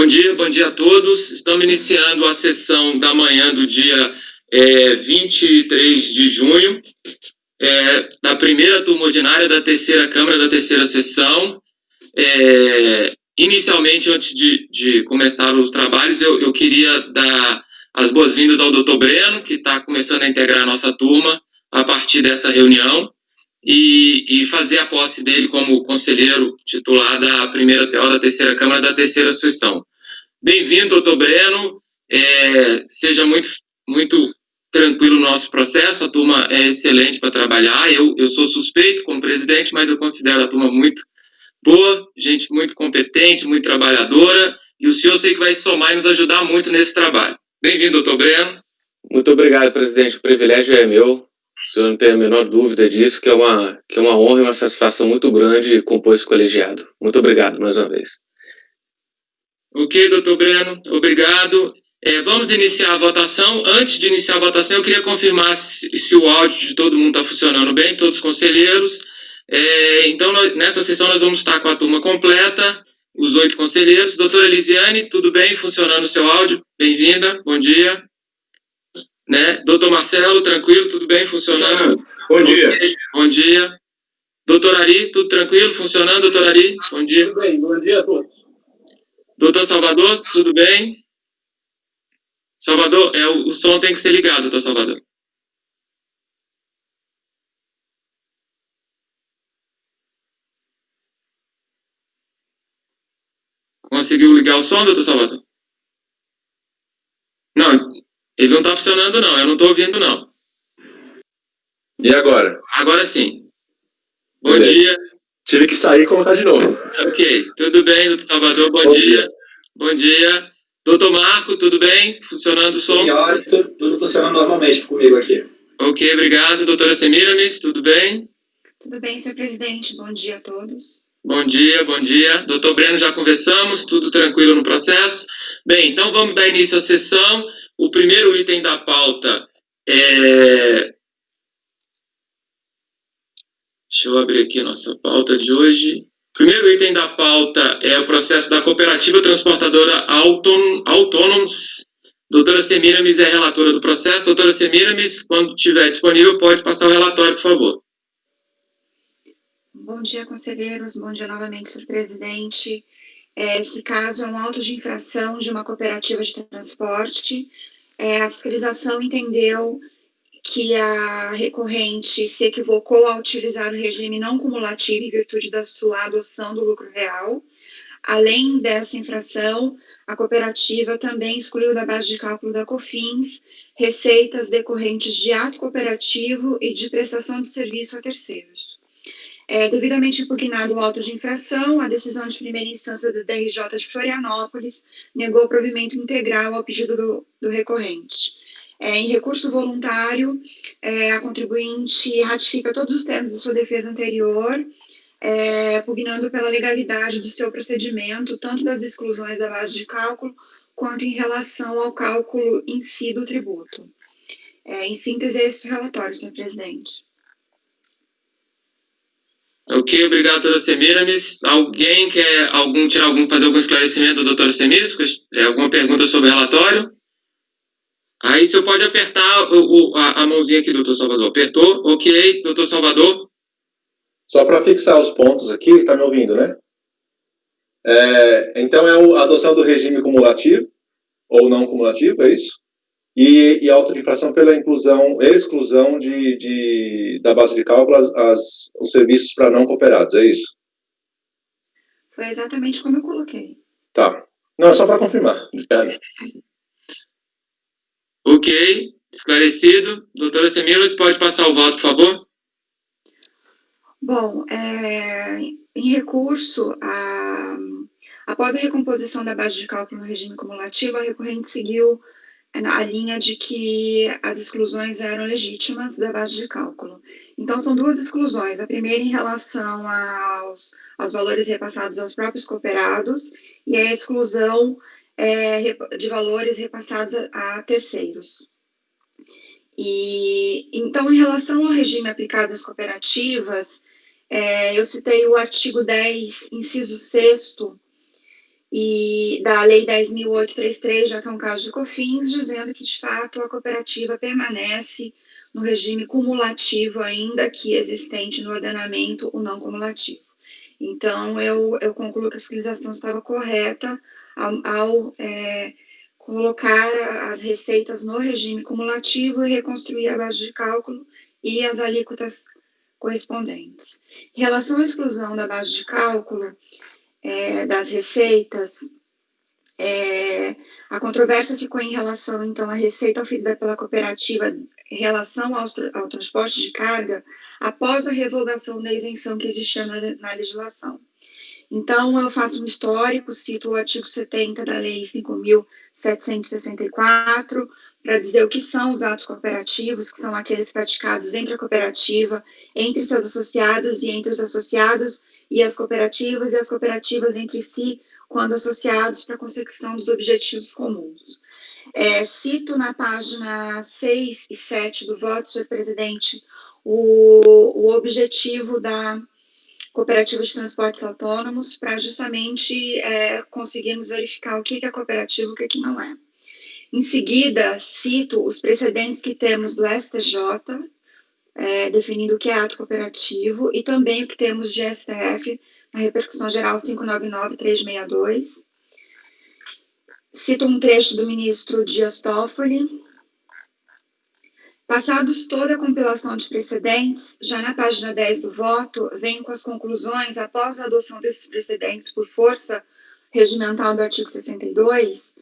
Bom dia a todos. Estamos iniciando a sessão da manhã do dia 23 de junho, da primeira turma ordinária da terceira Câmara da terceira sessão. Inicialmente, antes de começar os trabalhos, eu queria dar as boas-vindas ao Dr. Breno, que está começando a integrar a nossa turma a partir dessa reunião, e fazer a posse dele como conselheiro titular da primeira TO da terceira Câmara da terceira sessão. Bem-vindo, doutor Breno, seja muito tranquilo o nosso processo, a turma é excelente para trabalhar, eu sou suspeito como presidente, mas eu considero a turma muito boa, gente muito competente, muito trabalhadora, e o senhor sei que vai somar e nos ajudar muito nesse trabalho. Bem-vindo, doutor Breno. Muito obrigado, presidente, o privilégio é meu. O senhor não tem a menor dúvida disso, que é uma honra e uma satisfação muito grande compor esse colegiado. Muito obrigado, mais uma vez. Ok, doutor Breno, obrigado. Vamos iniciar a votação. Antes de iniciar a votação, eu queria confirmar se o áudio de todo mundo está funcionando bem, todos os conselheiros. Então, nessa sessão, nós vamos estar com a turma completa, os 8 conselheiros. Doutora Elisiane, tudo bem? Funcionando o seu áudio? Bem-vinda, bom dia. Doutor Marcelo, tranquilo, tudo bem? Funcionando? Bom dia. Okay, bom dia. Doutor Ari, tudo tranquilo? Funcionando, doutor Ari? Bom dia. Tudo bem, bom dia a todos. Doutor Salvador, tudo bem? Salvador, o som tem que ser ligado, doutor Salvador. Conseguiu ligar o som, doutor Salvador? Não, ele não está funcionando não, eu não estou ouvindo não. E agora? Agora sim. Bom dia. Tive que sair e colocar de novo. Ok, tudo bem, doutor Salvador, bom dia. Bom dia. Doutor Marco, tudo bem? Funcionando o som? Senhora, tudo funcionando normalmente comigo aqui. Ok, obrigado. Doutora Semiramis, tudo bem? Tudo bem, senhor presidente. Bom dia a todos. Bom dia, bom dia. Doutor Breno, já conversamos, tudo tranquilo no processo? Bem, então vamos dar início à sessão. O primeiro item da pauta é... Deixa eu abrir aqui a nossa pauta de hoje. O primeiro item da pauta é o processo da Cooperativa Transportadora Autônomos. Doutora Semiramis é relatora do processo. Doutora Semiramis, quando estiver disponível, pode passar o relatório, por favor. Bom dia, conselheiros. Bom dia novamente, senhor presidente. Esse caso é um auto de infração de uma cooperativa de transporte. A fiscalização entendeu que a recorrente se equivocou ao utilizar o regime não cumulativo em virtude da sua adoção do lucro real. Além dessa infração, a cooperativa também excluiu da base de cálculo da COFINS receitas decorrentes de ato cooperativo e de prestação de serviço a terceiros. Devidamente impugnado o auto de infração, a decisão de primeira instância da DRJ de Florianópolis negou o provimento integral ao pedido do recorrente. Em recurso voluntário, a contribuinte ratifica todos os termos de sua defesa anterior, pugnando pela legalidade do seu procedimento, tanto das exclusões da base de cálculo, quanto em relação ao cálculo em si do tributo. Em síntese, é esse o relatório, senhor presidente. Ok, obrigado, doutora Semiramis. Alguém quer fazer algum esclarecimento, doutora Semiramis? Alguma pergunta sobre o relatório? Aí você pode apertar a mãozinha aqui, doutor Salvador. Apertou? Ok, doutor Salvador. Só para fixar os pontos aqui, está me ouvindo, né? Então é a adoção do regime cumulativo, ou não cumulativo, é isso? E a auto de infração pela exclusão da base de cálculo os serviços para não cooperados, é isso? Foi exatamente como eu coloquei. Tá. Não, é só para confirmar. Obrigado. Ok, esclarecido. Doutora Semiramis, pode passar o voto, por favor? Bom, em recurso, após a recomposição da base de cálculo no regime cumulativo, a recorrente seguiu a linha de que as exclusões eram legítimas da base de cálculo. Então, são duas exclusões. A primeira em relação aos valores repassados aos próprios cooperados e a exclusão de valores repassados a terceiros. Então, em relação ao regime aplicado às cooperativas, eu citei o artigo 10, inciso 6º, e da Lei 10.833, já que é um caso de COFINS, dizendo que, de fato, a cooperativa permanece no regime cumulativo, ainda que existente no ordenamento o não cumulativo. Então, eu concluo que a fiscalização estava correta ao colocar as receitas no regime cumulativo e reconstruir a base de cálculo e as alíquotas correspondentes. Em relação à exclusão da base de cálculo das receitas, a controvérsia ficou em relação, então, à receita oferida pela cooperativa em relação ao transporte de carga após a revogação da isenção que existia na legislação. Então, eu faço um histórico, cito o artigo 70 da Lei 5.764, para dizer o que são os atos cooperativos, que são aqueles praticados entre a cooperativa, entre seus associados e entre os associados e as cooperativas entre si, quando associados para a consecução dos objetivos comuns. Cito na página 6 e 7 do voto, senhor presidente, o objetivo da cooperativa de transportes autônomos, para justamente conseguirmos verificar o que é cooperativo e o que não é. Em seguida, cito os precedentes que temos do STJ, definindo o que é ato cooperativo, e também o que temos de STF, na repercussão geral 599-362. Cito um trecho do ministro Dias Toffoli. Passados toda a compilação de precedentes, já na página 10 do voto, venho com as conclusões após a adoção desses precedentes por força regimental do artigo 62,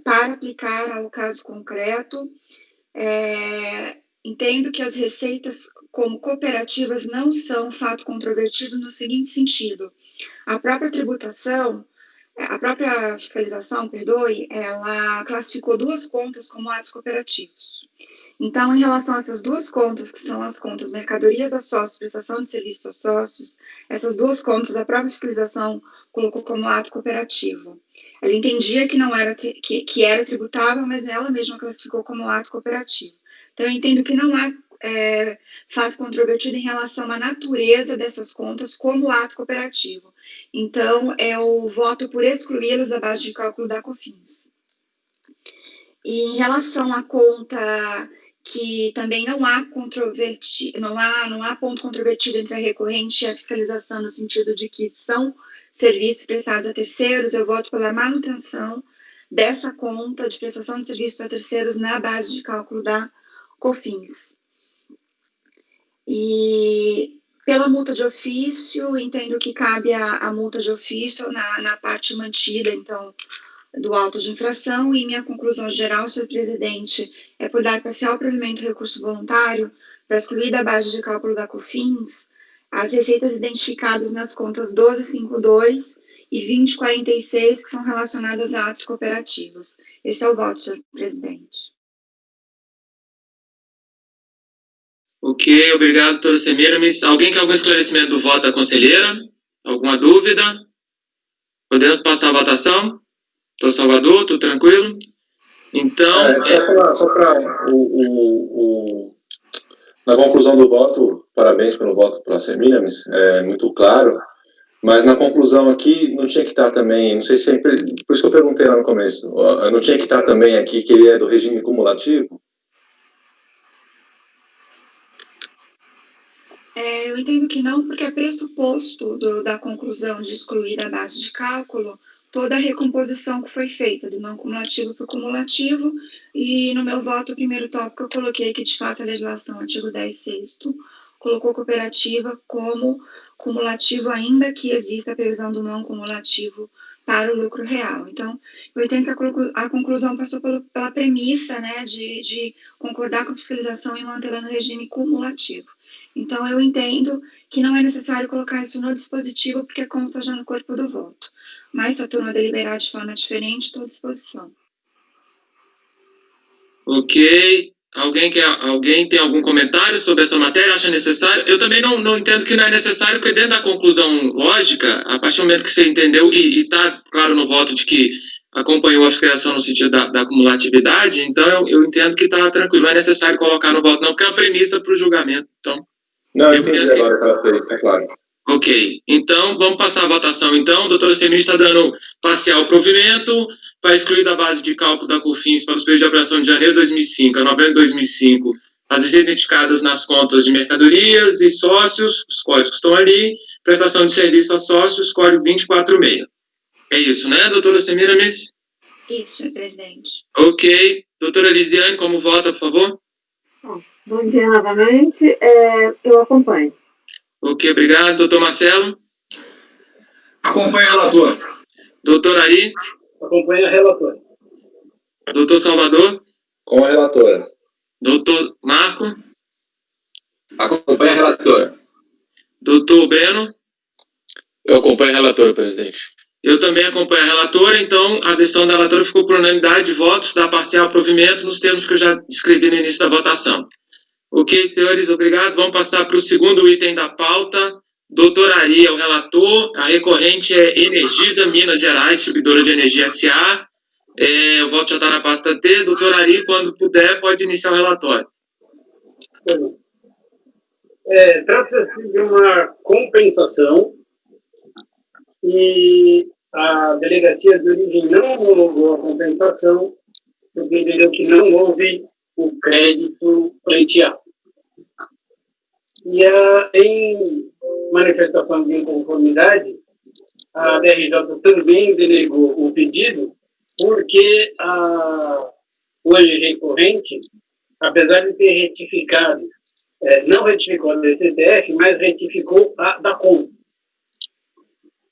para aplicar ao caso concreto. Entendo que as receitas como cooperativas não são fato controvertido no seguinte sentido: a própria fiscalização, ela classificou duas contas como atos cooperativos. Então, em relação a essas duas contas, que são as contas mercadorias a sócios, prestação de serviços a sócios, essas duas contas a própria fiscalização colocou como ato cooperativo. Ela entendia que não era que era tributável, mas ela mesma classificou como ato cooperativo. Então, eu entendo que não há fato controvertido em relação à natureza dessas contas como ato cooperativo. Então, eu voto por excluí-las da base de cálculo da COFINS. E em relação à conta que também não há ponto controvertido entre a recorrente e a fiscalização, no sentido de que são serviços prestados a terceiros, eu voto pela manutenção dessa conta de prestação de serviços a terceiros na base de cálculo da COFINS. E pela multa de ofício, entendo que cabe a multa de ofício na parte mantida, então, do auto de infração, e minha conclusão geral, senhor presidente, é por dar parcial provimento ao recurso voluntário para excluir da base de cálculo da COFINS as receitas identificadas nas contas 1252 e 2046, que são relacionadas a atos cooperativos. Esse é o voto, senhor presidente. Ok, obrigado, doutora Semiramis. Alguém quer algum esclarecimento do voto da conselheira? Alguma dúvida? Podemos passar a votação? Doutor Salvador, tudo tranquilo? Então... Só para na conclusão do voto, parabéns pelo voto para a Semiramis, é muito claro, mas na conclusão aqui não tinha que estar também, não sei se por isso que eu perguntei lá no começo, não tinha que estar também aqui que ele é do regime cumulativo? Eu entendo que não, porque é pressuposto da conclusão de excluir da base de cálculo toda a recomposição que foi feita, do não cumulativo para o cumulativo, e no meu voto, o primeiro tópico, eu coloquei que, de fato, a legislação, artigo 10º, colocou cooperativa como cumulativo, ainda que exista a previsão do não cumulativo para o lucro real. Então, eu entendo que a conclusão passou pela premissa, né, de concordar com a fiscalização e mantê-la no regime cumulativo. Então, eu entendo que não é necessário colocar isso no dispositivo, porque consta já no corpo do voto. Mas, se a turma deliberar de forma diferente, estou à disposição. Ok. Alguém tem algum comentário sobre essa matéria? Acha necessário? Eu também não entendo que não é necessário, porque dentro da conclusão lógica, a partir do momento que você entendeu, e está claro no voto de que acompanhou a fiscalização no sentido da cumulatividade, então eu entendo que está tranquilo. Não é necessário colocar no voto, não, porque é uma premissa para o julgamento. Então, não, eu entendi agora que ela fez, está claro. Ok. Então, vamos passar a votação, então. O doutor Semir está dando parcial provimento para excluir da base de cálculo da COFINS para os períodos de operação de janeiro de 2005 a novembro de 2005 as identificadas nas contas de mercadorias e sócios, os códigos estão ali, prestação de serviço a sócios, código 246. É isso, né, doutora Semiramis? Isso, senhor presidente. Ok. Doutora Lisiane, como vota, por favor? Bom dia novamente. Eu acompanho. Ok, obrigado. Doutor Marcelo? Acompanha o relator. Doutor Ari? Acompanha o relator. Doutor Salvador? Com a relatora. Doutor Marco? Acompanha a relatora. Doutor Breno? Eu acompanho a relatora, presidente. Eu também acompanho a relatora, então a decisão da relatora ficou por unanimidade de votos, da parcial provimento, nos termos que eu já descrevi no início da votação. Ok, senhores, obrigado. Vamos passar para o segundo item da pauta. Doutor Ari é o relator, a recorrente é Energisa Minas Gerais, distribuidora de energia SA. O voto já está na pasta T. Doutor Ari, quando puder, pode iniciar o relatório. Trata-se de uma compensação e a delegacia de origem não homologou a compensação porque entendeu que não houve o crédito pleiteado. E em manifestação de inconformidade, a DRJ também denegou o pedido porque hoje recorrente, apesar de ter retificado, não retificou a DCTF, mas retificou a DACOM,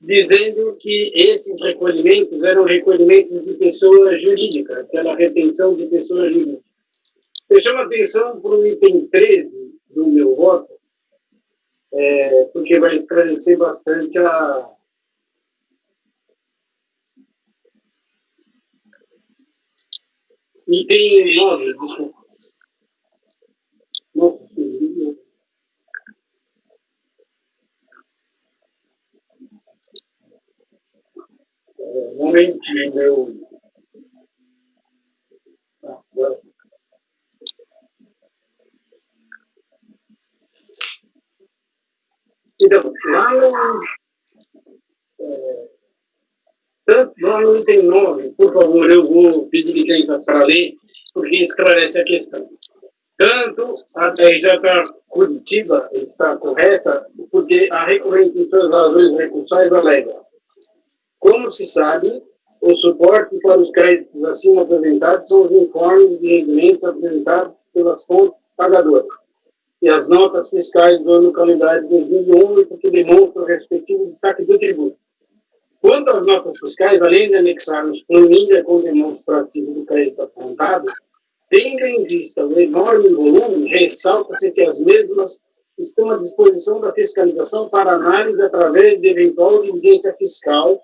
dizendo que esses recolhimentos eram recolhimentos de pessoa jurídica, aquela retenção de pessoa jurídica. Eu chamo a atenção para o item 13 do meu voto, porque vai esclarecer bastante item 9, desculpa. Nossa, um momentinho, meu. Então, lá no item 9, por favor, eu vou pedir licença para ler, porque esclarece a questão. Tanto a DRJ Curitiba está correta, porque a recorrente em suas razões recursais alega: como se sabe, o suporte para os créditos acima apresentados são os informes de rendimentos apresentados pelas fontes pagadoras e as notas fiscais do ano calendário de 2011, que demonstram o respectivo destaque do tributo. Quanto às notas fiscais, além de anexarmos planilha com demonstrativo do crédito apontado, tendo em vista o enorme volume, ressalta-se que as mesmas estão à disposição da fiscalização para análise através de eventual diligência fiscal,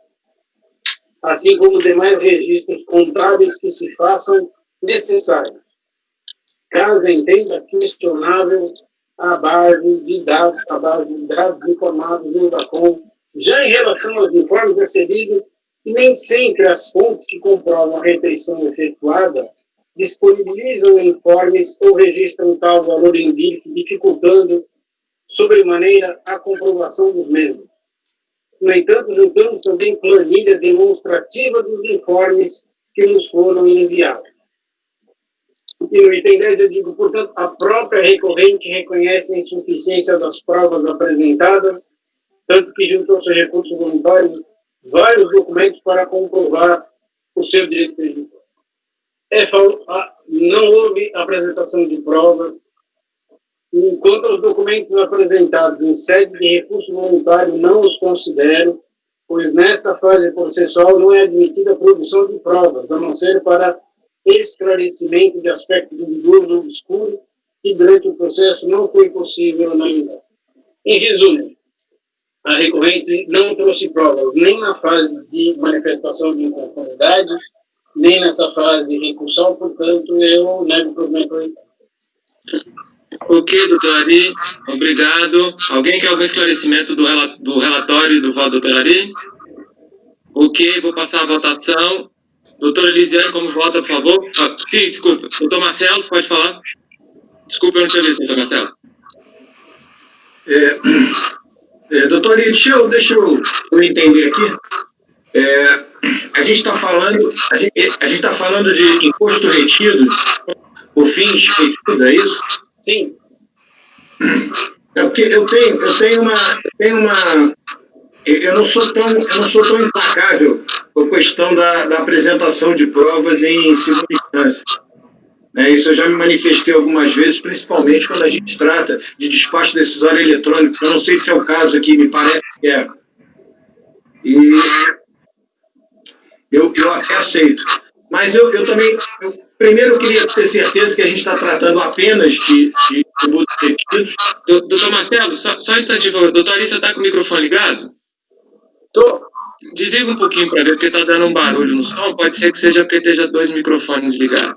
assim como demais registros contábeis que se façam necessários. Caso entenda questionável a base de dados informados no DACOM, já em relação aos informes recebidos, nem sempre as fontes que comprovam a retenção efetuada disponibilizam informes ou registram tal valor em DIRC, dificultando sobremaneira a comprovação dos mesmos. No entanto, juntamos também planilha demonstrativa dos informes que nos foram enviados. E no item 10 eu digo, portanto, a própria recorrente reconhece a insuficiência das provas apresentadas, tanto que juntou ao seu recurso voluntário vários documentos para comprovar o seu direito prejudizial. Não houve apresentação de provas. Enquanto aos documentos apresentados em sede de recurso voluntário, não os considero, pois nesta fase processual não é admitida a produção de provas, a não ser para esclarecimento de aspecto duvidoso ou obscuro, que durante o processo não foi possível ainda. Em resumo, a recorrente não trouxe provas nem na fase de manifestação de inconformidade, nem nessa fase de recursal, portanto, eu nego o provimento. Ok, doutor Ari, obrigado. Alguém quer algum esclarecimento do relatório e do voto do doutor Ari? Ok, vou passar a votação. Doutora Elisiane, como vota, por favor? Sim, desculpa. Doutor Marcelo, pode falar? Desculpa, eu não tinha visto, doutor Marcelo. Doutor, deixa eu entender aqui. A gente está falando, tá falando de imposto retido, por fins retido, é isso? Sim. É porque eu não sou tão implacável com a questão da apresentação de provas em segunda instância. Isso eu já me manifestei algumas vezes, principalmente quando a gente trata de despacho decisório eletrônico. Eu não sei se é o caso aqui, me parece que é. E eu até aceito. Mas eu primeiro eu queria ter certeza que a gente está tratando apenas de tributos retidos. Doutor Marcelo, só um instantinho, doutor Ari, você está com o microfone ligado? Estou. Desliga um pouquinho para ver, porque está dando um barulho no som. Pode ser que seja porque esteja 2 microfones ligados.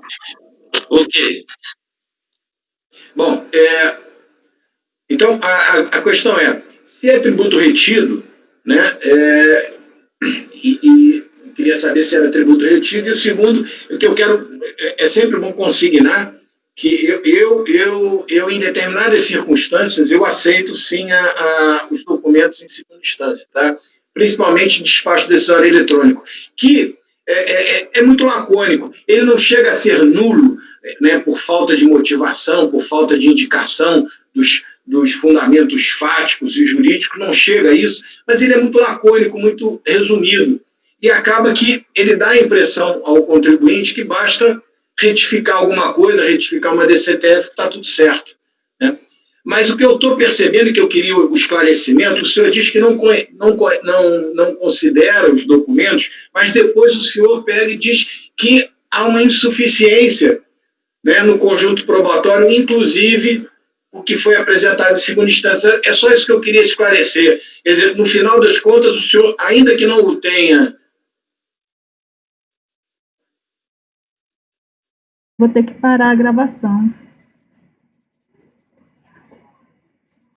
Ok. Bom, então a questão é, se é tributo retido, né, e queria saber se era tributo retido, e o segundo, o que eu quero, é sempre bom consignar que eu em determinadas circunstâncias, eu aceito sim os documentos em segunda instância, tá? Principalmente despacho decisório eletrônico, que é muito lacônico, ele não chega a ser nulo, né, por falta de motivação, por falta de indicação dos fundamentos fáticos e jurídicos, não chega a isso, mas ele é muito lacônico, muito resumido, e acaba que ele dá a impressão ao contribuinte que basta retificar alguma coisa, retificar uma DCTF, está tudo certo, né? Mas o que eu estou percebendo e que eu queria o esclarecimento, o senhor diz que não considera os documentos, mas depois o senhor pega e diz que há uma insuficiência, né, no conjunto probatório, inclusive o que foi apresentado em segunda instância. É só isso que eu queria esclarecer. Quer dizer, no final das contas, o senhor, ainda que não o tenha... Vou ter que parar a gravação.